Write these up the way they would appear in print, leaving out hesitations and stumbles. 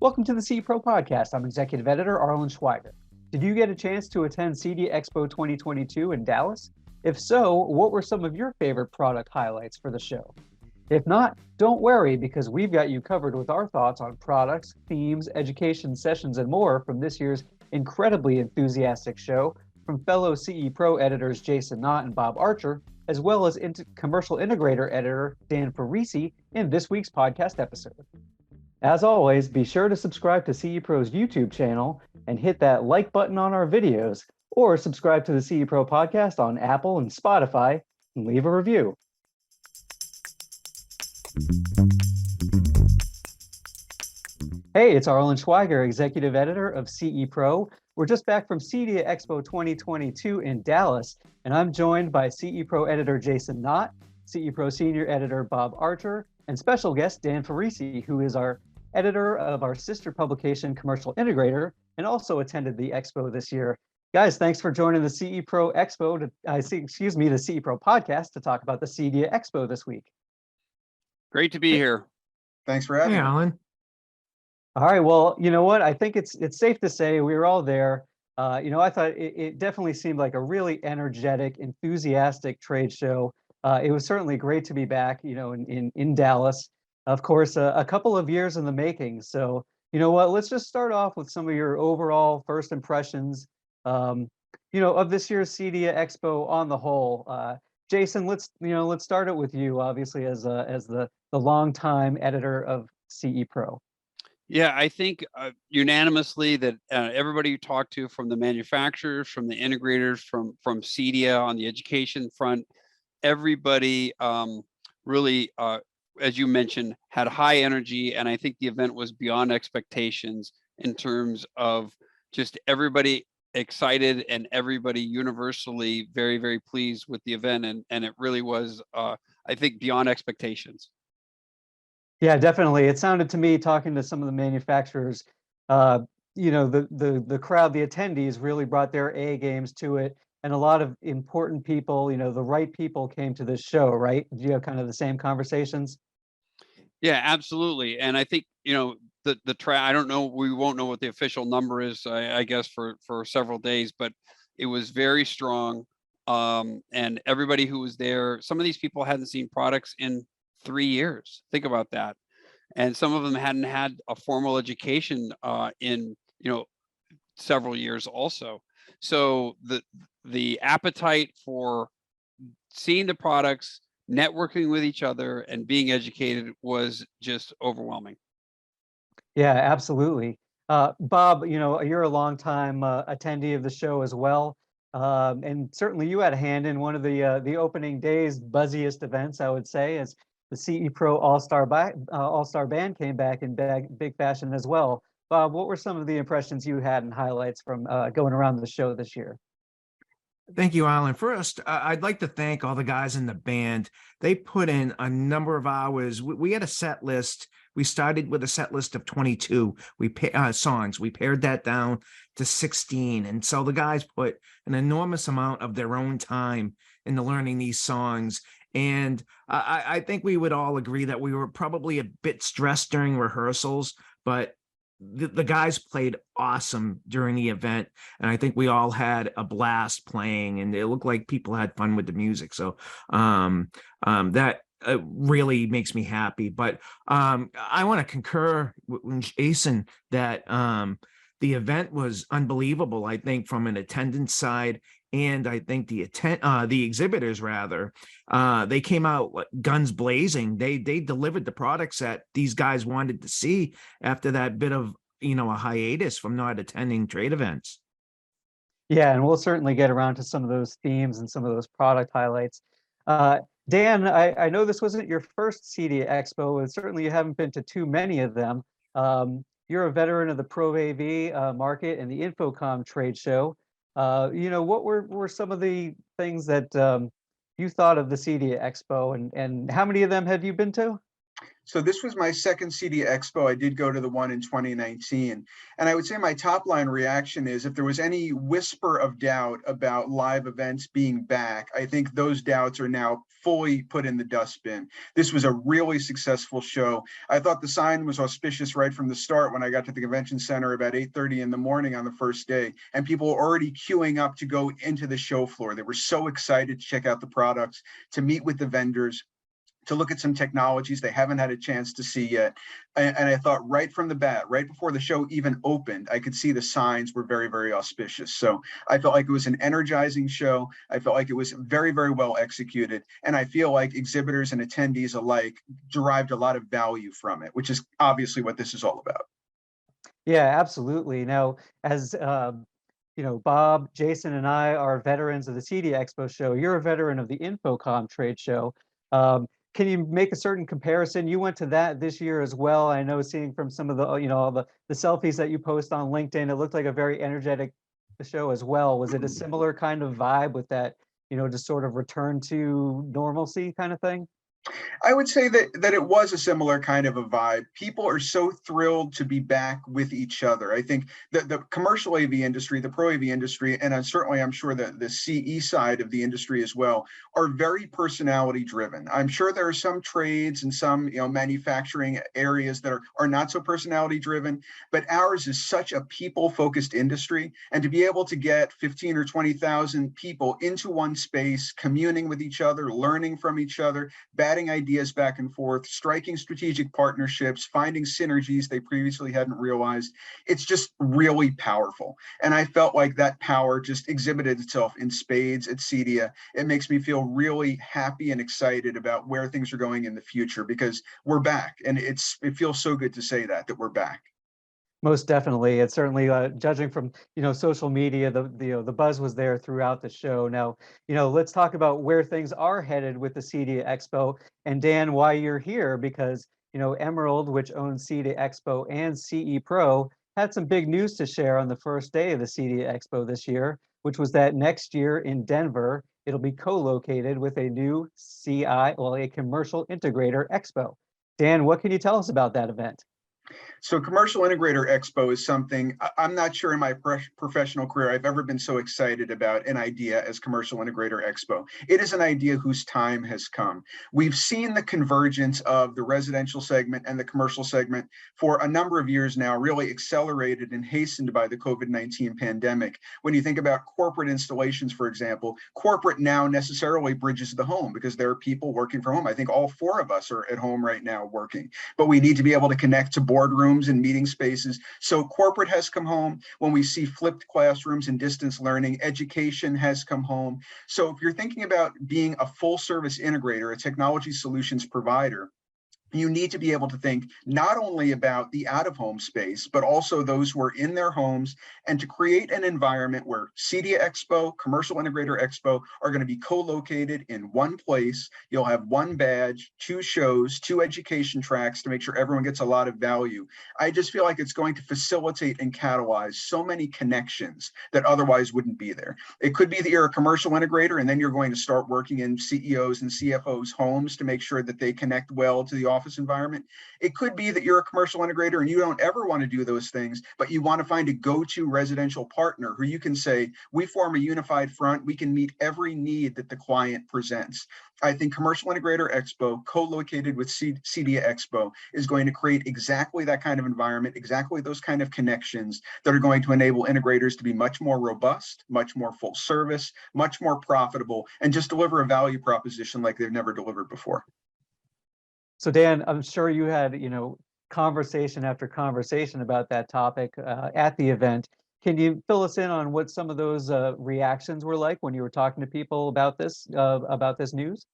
Welcome to the CE Pro Podcast. I'm Executive Editor Arlen Schweiger. Did you get a chance to attend CEDIA Expo 2022 in Dallas? If so, what were some of your favorite product highlights for the show? If not, don't worry, because we've got you covered with our thoughts on products, themes, education sessions, and more from this year's incredibly enthusiastic show from fellow CE Pro editors Jason Knott and Bob Archer, as well as Commercial Integrator editor Dan Ferrisi in this week's podcast episode. As always, be sure to subscribe to CE Pro's YouTube channel and hit that like button on our videos, or subscribe to the CE Pro podcast on Apple and Spotify and leave a review. Hey, it's Arlen Schweiger, Executive Editor of CE Pro. We're just back from CEDIA Expo 2022 in Dallas, and I'm joined by CE Pro Editor Jason Knott, CE Pro Senior Editor Bob Archer, and special guest Dan Ferrisi, who is our editor of our sister publication, Commercial Integrator, and also attended the Expo this year. Guys, thanks for joining the CE Pro Expo, the CE Pro podcast to talk about the CEDIA Expo this week. Great to be here. Thanks for having me. Alan. All right, well, you know what? I think it's safe to say we were all there. I thought it definitely seemed like a really energetic, enthusiastic trade show. It was certainly great to be back, in Dallas. Of course, a couple of years in the making. So, you know what? Let's just start off with some of your overall first impressions, of this year's CEDIA Expo on the whole. Jason, let's start it with you, obviously, as the longtime editor of CE Pro. Yeah, I think unanimously that everybody you talk to, from the manufacturers, from the integrators, from CEDIA on the education front, everybody really, as you mentioned, had high energy. And I think the event was beyond expectations in terms of just everybody excited and everybody universally very, very pleased with the event. And it really was, I think, beyond expectations. Yeah, definitely. It sounded to me, talking to some of the manufacturers, the crowd, the attendees really brought their A games to it. And a lot of important people, the right people came to this show, right? Do you have kind of the same conversations? Yeah, absolutely. And I think, I don't know, we won't know what the official number is, I guess, for several days, but it was very strong. And everybody who was there, some of these people hadn't seen products in 3 years. Think about that. And some of them hadn't had a formal education in, several years also. So the appetite for seeing the products, networking with each other, and being educated was just overwhelming. Yeah, absolutely. Bob, you're a longtime attendee of the show as well. And certainly you had a hand in one of the opening day's buzziest events, I would say, as the CE Pro All-Star Band came back in big fashion as well. Bob, what were some of the impressions you had and highlights from going around the show this year? Thank you, Alan. First, I'd like to thank all the guys in the band. They put in a number of hours. We had a set list. We started with a set list of 22 songs. We pared that down to 16. And so the guys put an enormous amount of their own time into learning these songs. And I think we would all agree that we were probably a bit stressed during rehearsals, but the guys played awesome during the event. And I think we all had a blast playing, and it looked like people had fun with the music. So that really makes me happy. But I want to concur with Jason that the event was unbelievable, I think, from an attendance side. And I think the exhibitors, rather, they came out guns blazing. They delivered the products that these guys wanted to see after that bit of a hiatus from not attending trade events. Yeah, and we'll certainly get around to some of those themes and some of those product highlights. Dan, I know this wasn't your first CEDIA Expo, and certainly you haven't been to too many of them. You're a veteran of the Pro AV market and the Infocom trade show. What were some of the things that you thought of the CEDIA Expo, and how many of them have you been to? So this was my second CEDIA Expo. I did go to the one in 2019. And I would say my top line reaction is if there was any whisper of doubt about live events being back, I think those doubts are now fully put in the dustbin. This was a really successful show. I thought the sign was auspicious right from the start when I got to the convention center about 8:30 in the morning on the first day, and people were already queuing up to go into the show floor. They were so excited to check out the products, to meet with the vendors, to look at some technologies they haven't had a chance to see yet. And I thought right from the bat, right before the show even opened, I could see the signs were very, very auspicious. So I felt like it was an energizing show. I felt like it was very, very well executed. And I feel like exhibitors and attendees alike derived a lot of value from it, which is obviously what this is all about. Yeah, absolutely. Now, as Bob, Jason, and I are veterans of the CEDIA Expo show. You're a veteran of the Infocom trade show. Can you make a certain comparison? You went to that this year as well. I know, seeing from some of the, all the selfies that you post on LinkedIn, it looked like a very energetic show as well. Was it a similar kind of vibe with that, just sort of return to normalcy kind of thing? I would say that it was a similar kind of a vibe. People are so thrilled to be back with each other. I think the commercial AV industry, the pro AV industry, and certainly I'm sure that the CE side of the industry as well, are very personality driven. I'm sure there are some trades and some manufacturing areas that are not so personality driven, but ours is such a people focused industry, and to be able to get 15 or 20,000 people into one space, communing with each other, learning from each other, batting ideas back and forth, striking strategic partnerships, finding synergies they previously hadn't realized. It's just really powerful. And I felt like that power just exhibited itself in spades at CEDIA. It makes me feel really happy and excited about where things are going in the future, because we're back. And it feels so good to say that we're back. Most definitely. It's certainly, judging from, social media, the buzz was there throughout the show. Now, let's talk about where things are headed with the CEDIA Expo. And Dan, why you're here, because, Emerald, which owns CEDIA Expo and CE Pro, had some big news to share on the first day of the CEDIA Expo this year, which was that next year in Denver, it'll be co-located with a new a Commercial Integrator Expo. Dan, what can you tell us about that event? So Commercial Integrator Expo is something I'm not sure in my professional career I've ever been so excited about an idea as Commercial Integrator Expo. It is an idea whose time has come. We've seen the convergence of the residential segment and the commercial segment for a number of years now, really accelerated and hastened by the COVID-19 pandemic. When you think about corporate installations, for example, corporate now necessarily bridges the home because there are people working from home. I think all four of us are at home right now working, but we need to be able to connect to boardrooms and meeting spaces. So corporate has come home. When we see flipped classrooms and distance learning, education has come home. So if you're thinking about being a full service integrator, a technology solutions provider, you need to be able to think not only about the out-of-home space, but also those who are in their homes, and to create an environment where CEDIA Expo, Commercial Integrator Expo are going to be co-located in one place. You'll have one badge, two shows, two education tracks to make sure everyone gets a lot of value. I just feel like it's going to facilitate and catalyze so many connections that otherwise wouldn't be there. It could be that you're a commercial integrator and then you're going to start working in CEOs and CFOs' homes to make sure that they connect well to the office environment. It could be that you're a commercial integrator and you don't ever want to do those things, but you want to find a go-to residential partner who you can say, we form a unified front, we can meet every need that the client presents. I think Commercial Integrator Expo, co-located with CEDIA Expo, is going to create exactly that kind of environment, exactly those kind of connections that are going to enable integrators to be much more robust, much more full service, much more profitable, and just deliver a value proposition like they've never delivered before. So Dan, I'm sure you had, conversation after conversation about that topic at the event. Can you fill us in on what some of those reactions were like when you were talking to people about this news?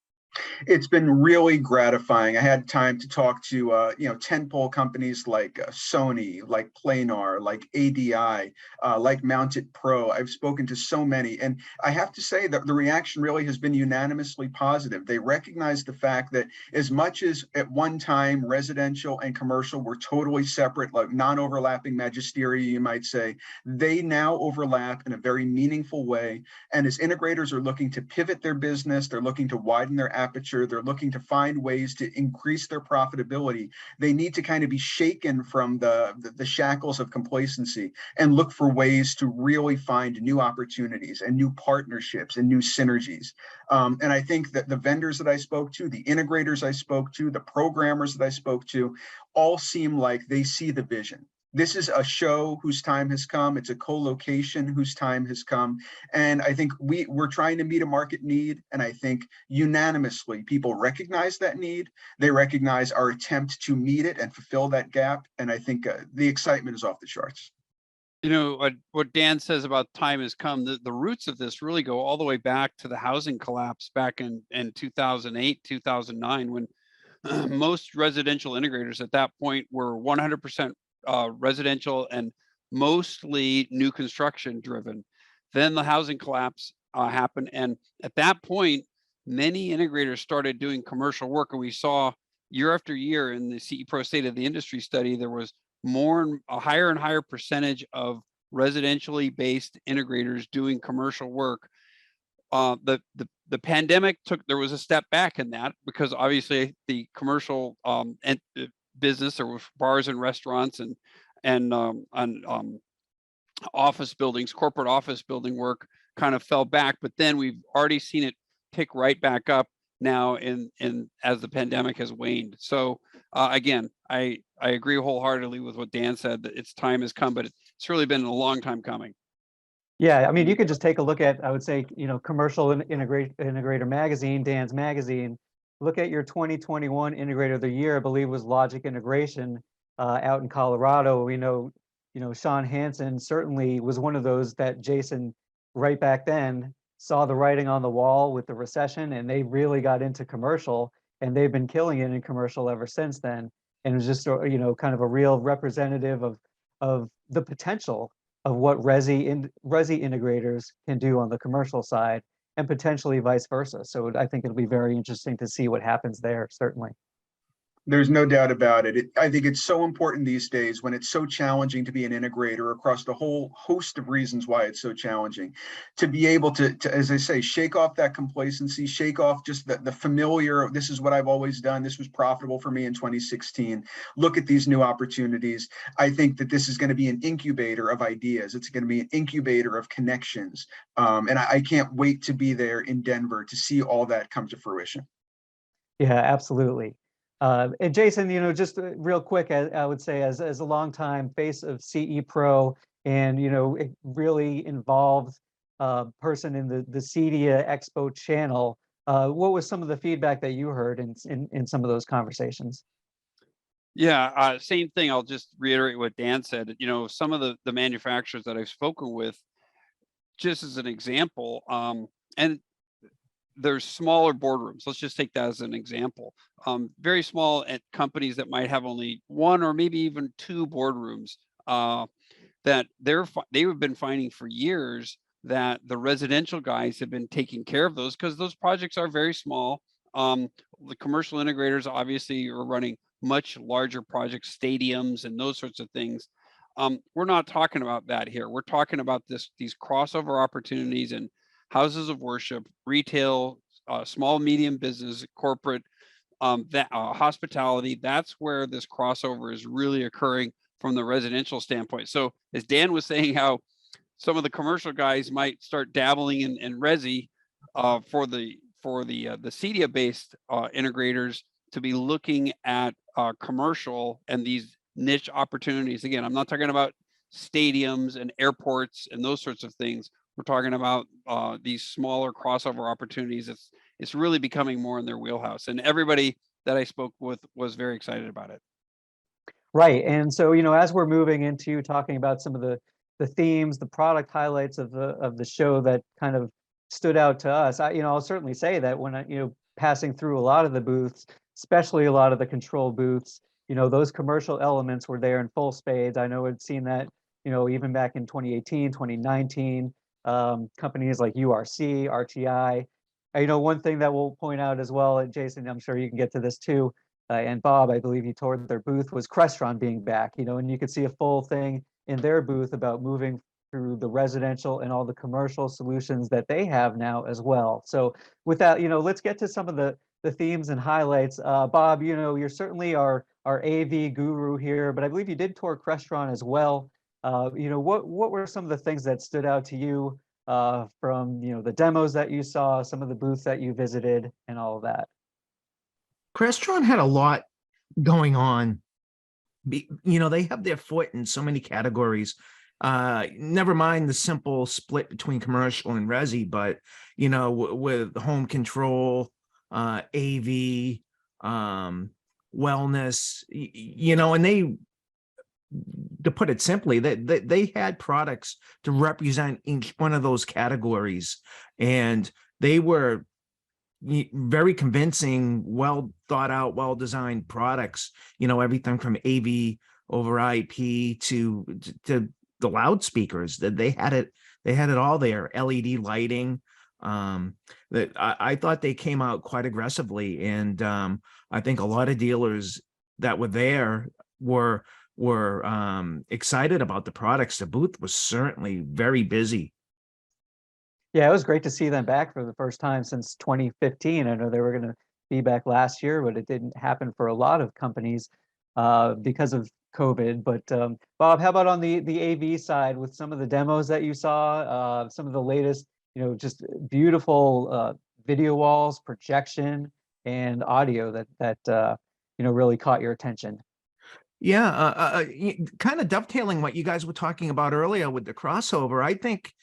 It's been really gratifying. I had time to talk to tentpole companies like Sony, like Planar, like ADI, like Mounted Pro. I've spoken to so many, and I have to say that the reaction really has been unanimously positive. They recognize the fact that as much as at one time residential and commercial were totally separate, like non-overlapping magisteria, you might say, they now overlap in a very meaningful way. And as integrators are looking to pivot their business, they're looking to widen their aperture. They're looking to find ways to increase their profitability. They need to kind of be shaken from the shackles of complacency and look for ways to really find new opportunities and new partnerships and new synergies. And I think that the vendors that I spoke to, the integrators I spoke to, the programmers that I spoke to, all seem like they see the vision. This is a show whose time has come. It's a co-location whose time has come. And I think we're trying to meet a market need. And I think unanimously, people recognize that need. They recognize our attempt to meet it and fulfill that gap. And I think the excitement is off the charts. You know, what Dan says about time has come, the roots of this really go all the way back to the housing collapse back in 2008, 2009, when most residential integrators at that point were 100% residential and mostly new construction driven. Then the housing collapse happened. And at that point, many integrators started doing commercial work. And we saw year after year in the CE Pro State of the Industry study, there was a higher and higher percentage of residentially based integrators doing commercial work. The pandemic there was a step back in that, because obviously the commercial business, there were bars and restaurants and office buildings, corporate office building work kind of fell back, but then we've already seen it pick right back up now as the pandemic has waned. So again, I agree wholeheartedly with what Dan said, that its time has come, but it's really been a long time coming. Yeah, I mean, you could just take a look at, I would say, Commercial Integrator magazine, Dan's magazine. Look at your 2021 Integrator of the Year, I believe was Logic Integration out in Colorado. We know, Sean Hansen certainly was one of those that Jason, right back then, saw the writing on the wall with the recession, and they really got into commercial, and they've been killing it in commercial ever since then. And it was just, kind of a real representative of the potential of what resi integrators can do on the commercial side, and potentially vice versa. So I think it'll be very interesting to see what happens there, certainly. There's no doubt about it. I think it's so important these days, when it's so challenging to be an integrator across the whole host of reasons why it's so challenging, to be able to, as I say, shake off that complacency, shake off just the familiar, this is what I've always done, this was profitable for me in 2016, look at these new opportunities. I think that this is going to be an incubator of ideas. It's going to be an incubator of connections. And I can't wait to be there in Denver to see all that come to fruition. Yeah, absolutely. And Jason, just real quick, I would say, as a longtime face of CE Pro and, really involved person in the CEDIA Expo channel, what was some of the feedback that you heard in some of those conversations? Yeah, same thing. I'll just reiterate what Dan said. Some of the manufacturers that I've spoken with, just as an example, and there's smaller boardrooms. Let's just take that as an example. Very small at companies that might have only one or maybe even two boardrooms, that they've been finding for years that the residential guys have been taking care of those, because those projects are very small. The commercial integrators obviously are running much larger projects, stadiums and those sorts of things. We're not talking about that here. We're talking about these crossover opportunities and houses of worship, retail, small, medium business, corporate, hospitality. That's where this crossover is really occurring from the residential standpoint. So as Dan was saying, how some of the commercial guys might start dabbling in resi, for the CEDIA based integrators to be looking at commercial and these niche opportunities. Again, I'm not talking about stadiums and airports and those sorts of things. We're talking about these smaller crossover opportunities. It's really becoming more in their wheelhouse, and everybody that I spoke with was very excited about it. Right, and so as we're moving into talking about some of the themes, the product highlights of the show that kind of stood out to us, I'll certainly say that when passing through a lot of the booths, especially a lot of the control booths, those commercial elements were there in full spades. I know I'd seen that even back in 2018, 2019. Companies like URC, RTI. One thing that we'll point out as well, and Jason, I'm sure you can get to this too, and Bob, I believe you toured their booth, was Crestron being back, and you could see a full thing in their booth about moving through the residential and all the commercial solutions that they have now as well. So with that, let's get to some of the the themes and highlights. Bob, you know, you're certainly our AV guru here, but I believe you did tour Crestron as well. You know, what were some of the things that stood out to you from, you know, the demos that you saw, some of the booths that you visited, and all of that? Crestron had a lot going on. You know, they have their foot in so many categories. Never mind the simple split between commercial and resi, but you know, with home control, AV, wellness, you know, and they, to put it simply, they had products to represent each one of those categories, and they were very convincing, well thought out, well designed products. You know, everything from AV over IP to the loudspeakers. That they had it all there. LED lighting. That I thought they came out quite aggressively, and I think a lot of dealers that were there were excited about the products. The booth was certainly very busy. Yeah, it was great to see them back for the first time since 2015. I know they were going to be back last year, but it didn't happen for a lot of companies because of COVID. But Bob, how about on the AV side with some of the demos that you saw, some of the latest, you know, just beautiful video walls, projection, and audio that you know, really caught your attention? Yeah, kind of dovetailing what you guys were talking about earlier with the crossover. I think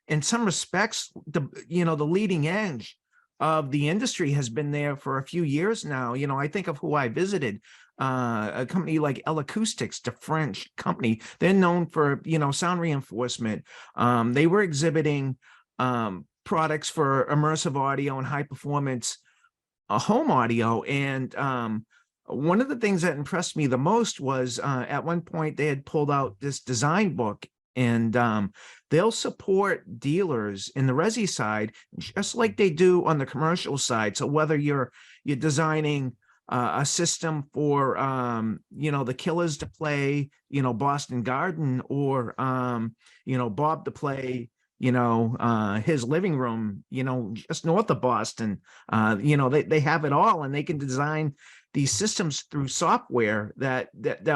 in some respects, the leading edge of the industry has been there for a few years now. You know, I think of who I visited, a company like L Acoustics, the French company. They're known for, you know, sound reinforcement. They were exhibiting products for immersive audio and high performance home audio. And one of the things that impressed me the most was at one point they had pulled out this design book, and they'll support dealers in the resi side just like they do on the commercial side. So whether you're designing a system for you know, the Killers to play, you know, Boston Garden, or you know, Bob to play, you know, his living room, you know, just north of Boston, you know, they have it all, and they can design these systems through software that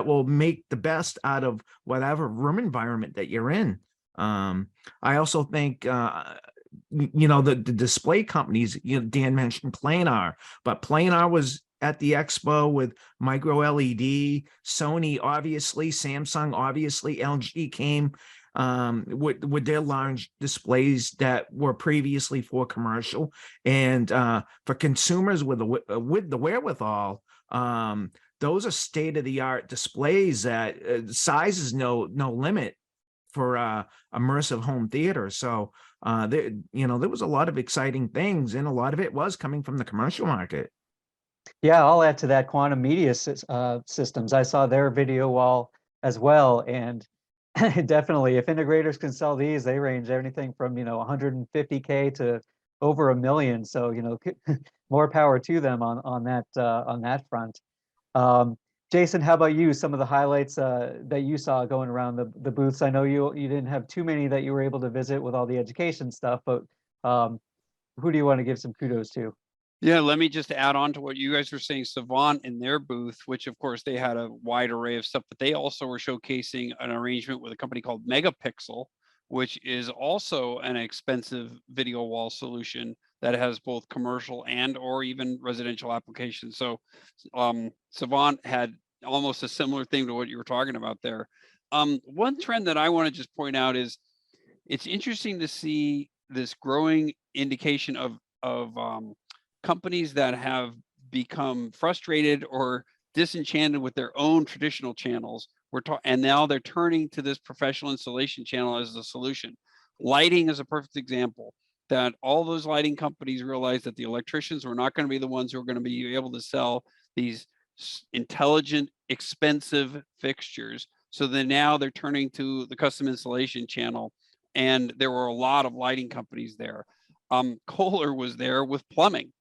will make the best out of whatever room environment that you're in. I also think you know, the display companies, you know, Dan mentioned Planar, but Planar was at the expo with micro LED, Sony obviously, Samsung obviously, LG came with their large displays that were previously for commercial, and for consumers with the wherewithal. Those are state-of-the-art displays that size is no limit for immersive home theater. So there, you know, there was a lot of exciting things, and a lot of it was coming from the commercial market. Yeah, I'll add to that Quantum Media Systems. I saw their video wall as well, and definitely, if integrators can sell these, they range anything from, you know, 150K to over $1 million. So, you know, more power to them on that front. Jason, how about you? Some of the highlights that you saw going around the booths. I know you didn't have too many that you were able to visit with all the education stuff, but who do you want to give some kudos to? Yeah, let me just add on to what you guys were saying. Savant in their booth, which of course they had a wide array of stuff, but they also were showcasing an arrangement with a company called Megapixel, which is also an expensive video wall solution that has both commercial and or even residential applications. So Savant had almost a similar thing to what you were talking about there. One trend that I want to just point out is it's interesting to see this growing indication of companies that have become frustrated or disenchanted with their own traditional channels. And now they're turning to this professional installation channel as the solution. Lighting is a perfect example, that all those lighting companies realized that the electricians were not going to be the ones who are going to be able to sell these intelligent, expensive fixtures. So then now they're turning to the custom installation channel, and there were a lot of lighting companies there. Kohler was there with plumbing.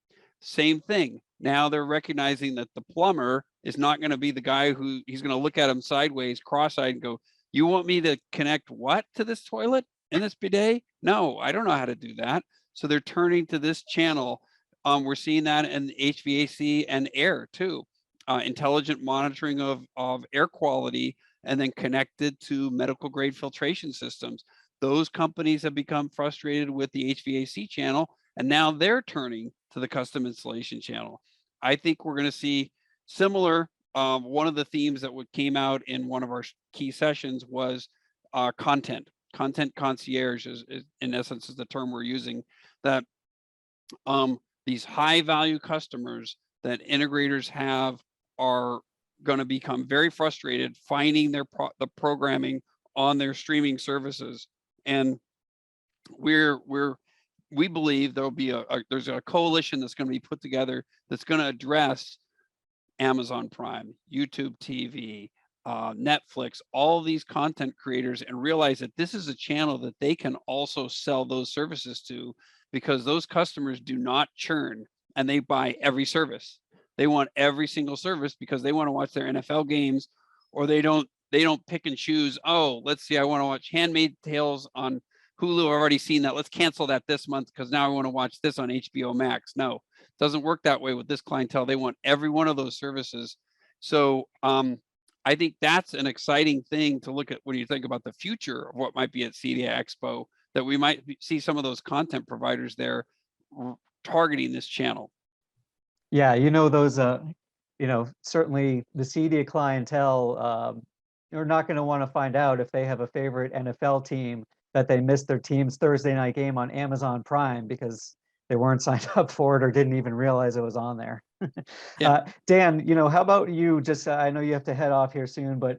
Same thing. Now they're recognizing that the plumber is not going to be the guy who he's going to look at him sideways, cross-eyed, and go, "You want me to connect what to this toilet and this bidet? No, I don't know how to do that." So they're turning to this channel We're seeing that in HVAC and air too. Intelligent monitoring of air quality and then connected to medical grade filtration systems. Those companies have become frustrated with the HVAC channel, and now they're turning to the custom installation channel. I think we're going to see similar. One of the themes that came out in one of our key sessions was content concierge is in essence is the term we're using, that these high value customers that integrators have are going to become very frustrated finding the programming on their streaming services. And we believe there'll be there's a coalition that's going to be put together that's going to address Amazon Prime, YouTube TV, Netflix, all these content creators, and realize that this is a channel that they can also sell those services to, because those customers do not churn and they buy every service. They want every single service because they want to watch their NFL games, or they don't pick and choose. Oh, let's see, I want to watch Handmaid's Tales on Hulu. I've already seen that. Let's cancel that this month because now I want to watch this on HBO Max. No, it doesn't work that way with this clientele. They want every one of those services. So I think that's an exciting thing to look at when you think about the future of what might be at CEDIA Expo, that we might see some of those content providers there targeting this channel. Yeah, those, certainly the CEDIA clientele are not going to want to find out if they have a favorite NFL team that they missed their team's Thursday night game on Amazon Prime because they weren't signed up for it or didn't even realize it was on there. Yeah. Dan, how about you? Just I know you have to head off here soon, but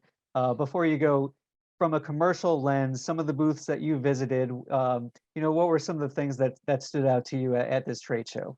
before you go, from a commercial lens, some of the booths that you visited, what were some of the things that stood out to you at this trade show?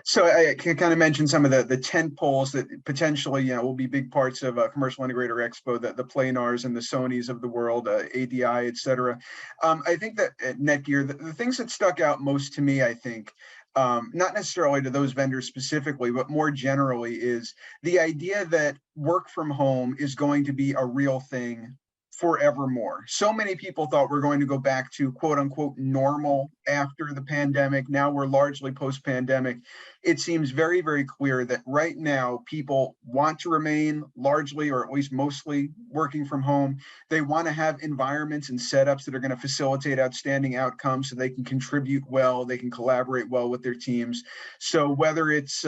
So I can kind of mention some of the tent poles that potentially, will be big parts of Commercial Integrator Expo, the Planars and the Sonys of the world, ADI, et cetera. I think that at Netgear, the things that stuck out most to me, I think, not necessarily to those vendors specifically, but more generally, is the idea that work from home is going to be a real thing forevermore. So many people thought we're going to go back to quote unquote normal after the pandemic. Now we're largely post-pandemic. It seems very, very clear that right now people want to remain largely, or at least mostly, working from home. They want to have environments and setups that are going to facilitate outstanding outcomes so they can contribute well, they can collaborate well with their teams. So whether it's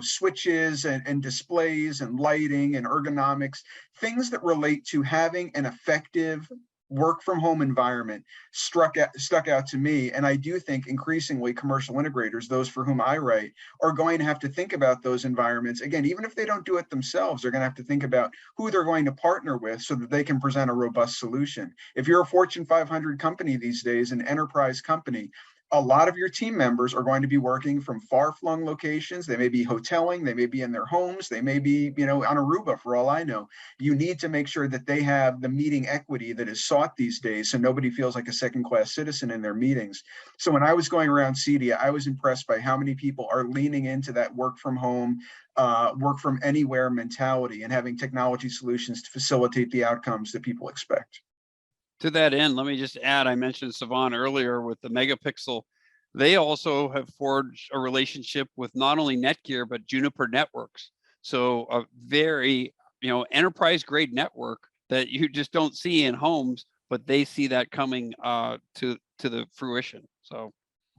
switches and displays and lighting and ergonomics, things that relate to having an effective work from home environment stuck out to me. And I do think increasingly commercial integrators, those for whom I write, are going to have to think about those environments. Again, even if they don't do it themselves, they're going to have to think about who they're going to partner with so that they can present a robust solution. If you're a Fortune 500 company these days, an enterprise company, a lot of your team members are going to be working from far-flung locations. They may be hoteling, they may be in their homes, they may be, on Aruba for all I know. You need to make sure that they have the meeting equity that is sought these days so nobody feels like a second-class citizen in their meetings. So when I was going around CEDIA, I was impressed by how many people are leaning into that work from home, work from anywhere mentality and having technology solutions to facilitate the outcomes that people expect. To that end, let me just add, I mentioned Savan earlier with the Megapixel. They also have forged a relationship with not only Netgear, but Juniper Networks. So a very, enterprise grade network that you just don't see in homes, but they see that coming to the fruition. So.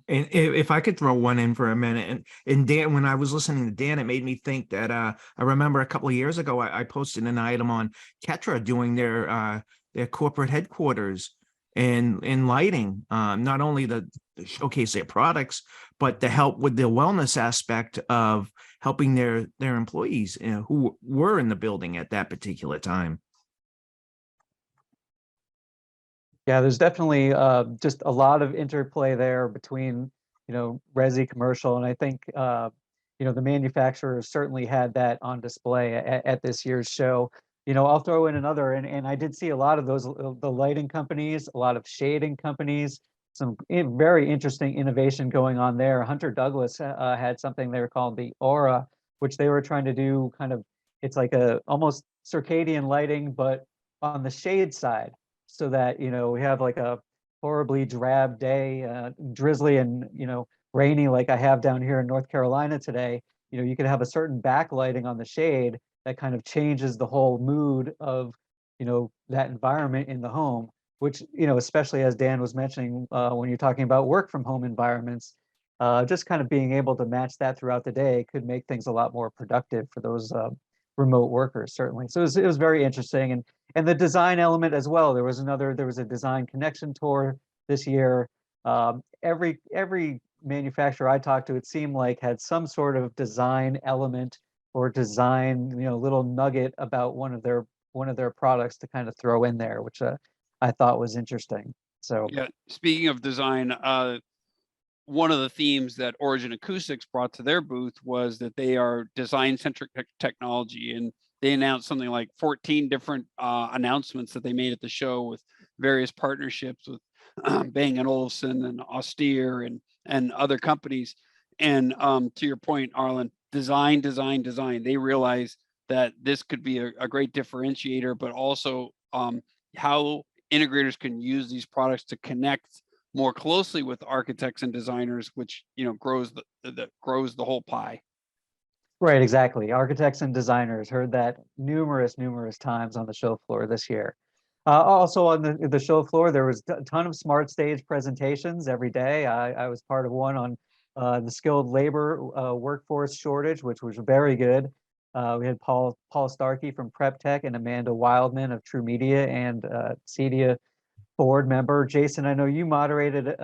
And if I could throw one in for a minute, and Dan, when I was listening to Dan, it made me think that I remember a couple of years ago, I posted an item on Ketra doing their corporate headquarters and lighting, not only to showcase their products, but to help with the wellness aspect of helping their employees who were in the building at that particular time. Yeah, there's definitely just a lot of interplay there between, resi, commercial, and I think, the manufacturers certainly had that on display at this year's show. I'll throw in another, and I did see a lot of those, the lighting companies, a lot of shading companies, some very interesting innovation going on there. Hunter Douglas had something they were called the Aura, which they were trying to do it's like a almost circadian lighting, but on the shade side, so that, we have like a horribly drab day, drizzly, and, rainy like I have down here in North Carolina today, you could have a certain backlighting on the shade that kind of changes the whole mood of, that environment in the home, which, especially as Dan was mentioning, when you're talking about work from home environments, just kind of being able to match that throughout the day could make things a lot more productive for those remote workers, certainly. So it was very interesting. And the design element as well. There was a design connection tour this year. Every manufacturer I talked to, it seemed like, had some sort of design element or design, little nugget about one of their products to kind of throw in there, which I thought was interesting. So yeah, speaking of design, one of the themes that Origin Acoustics brought to their booth was that they are design-centric technology, and they announced something like 14 different announcements that they made at the show with various partnerships with Bang & Olufsen and Austere and other companies. And to your point, Arlen, design. They realize that this could be a great differentiator, but also how integrators can use these products to connect more closely with architects and designers, which grows the whole pie. right, exactly. Architects and designers heard that numerous times on the show floor this year. Also on the show floor, there was a ton of smart stage presentations every day. I was part of one on the skilled labor workforce shortage, which was very good. We had Paul Starkey from Prep Tech and Amanda Wildman of True Media and CEDIA board member. Jason, I know you moderated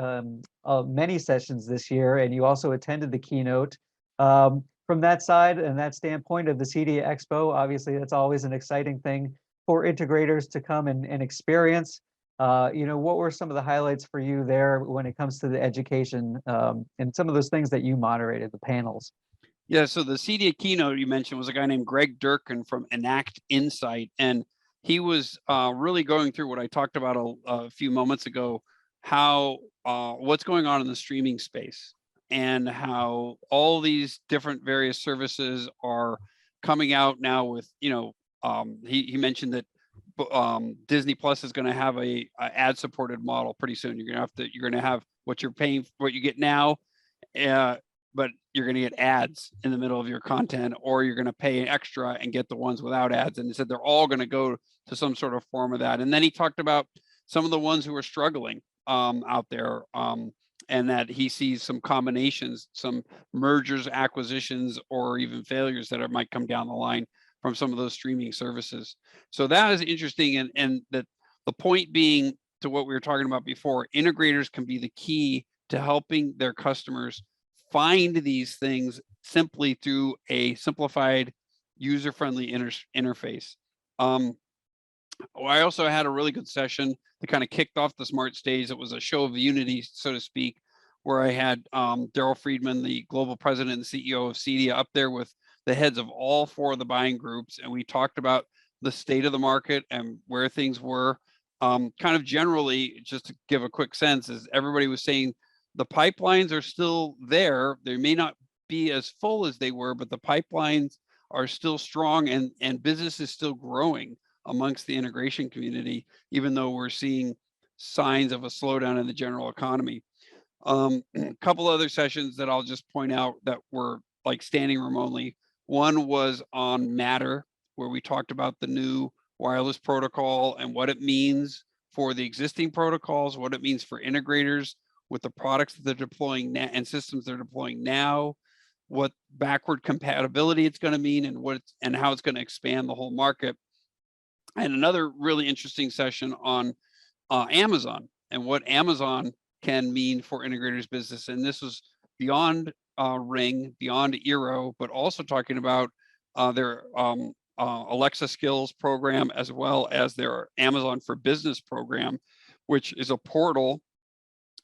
many sessions this year, and you also attended the keynote. From that side and that standpoint of the CEDIA Expo, obviously that's always an exciting thing for integrators to come and experience. What were some of the highlights for you there when it comes to the education and some of those things that you moderated, the panels? Yeah, so the CEDIA keynote you mentioned was a guy named Greg Durkin from Enact Insight, and he was really going through what I talked about a few moments ago, how what's going on in the streaming space and how all these different various services are coming out now with, he mentioned that Disney Plus is going to have a ad supported model pretty soon. You're going to have what you're paying, what you get now, but you're going to get ads in the middle of your content, or you're going to pay extra and get the ones without ads. And he said they're all going to go to some sort of form of that. And then he talked about some of the ones who are struggling out there, and that he sees some combinations, some mergers, acquisitions, or even failures that might come down the line from some of those streaming services. So that is interesting. And that the point being, to what we were talking about before, integrators can be the key to helping their customers find these things simply through a simplified, user-friendly interface. I also had a really good session that kind of kicked off the smart stage. It was a show of unity, so to speak, where I had Daryl Friedman, the global president and CEO of CEDIA, up there with the heads of all four of the buying groups, and we talked about the state of the market and where things were. Kind of generally, just to give a quick sense, is everybody was saying the pipelines are still there. They may not be as full as they were, but the pipelines are still strong, and business is still growing amongst the integration community, even though we're seeing signs of a slowdown in the general economy. A couple other sessions that I'll just point out that were like standing room only. One was on Matter, where we talked about the new wireless protocol and what it means for the existing protocols, what it means for integrators with the products that they're deploying now and systems they're deploying now, what backward compatibility it's going to mean, and how it's going to expand the whole market. And another really interesting session on Amazon and what Amazon can mean for integrators' business. And this was beyond Ring, beyond Eero, but also talking about their Alexa Skills program, as well as their Amazon for Business program, which is a portal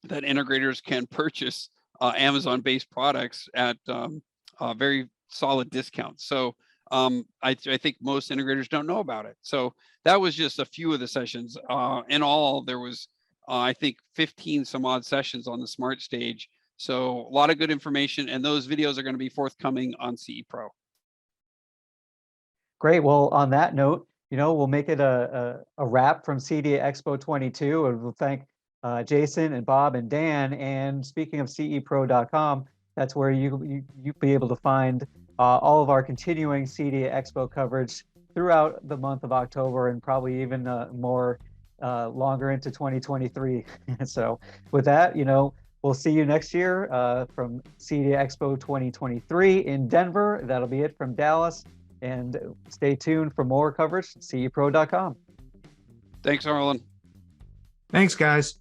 that integrators can purchase Amazon-based products at very solid discounts. So I think most integrators don't know about it. So that was just a few of the sessions. In all, there was, I think, 15 some odd sessions on the smart stage. So a lot of good information, and those videos are going to be forthcoming on CE Pro. Great. Well, on that note, we'll make it a wrap from CEDIA Expo 22, and we'll thank Jason and Bob and Dan. And speaking of CEPro.com, that's where you be able to find all of our continuing CEDIA Expo coverage throughout the month of October, and probably even more longer into 2023. So with that, we'll see you next year from CEDIA Expo 2023 in Denver. That'll be it from Dallas. And stay tuned for more coverage at CEPro.com. Thanks, Arlen. Thanks, guys.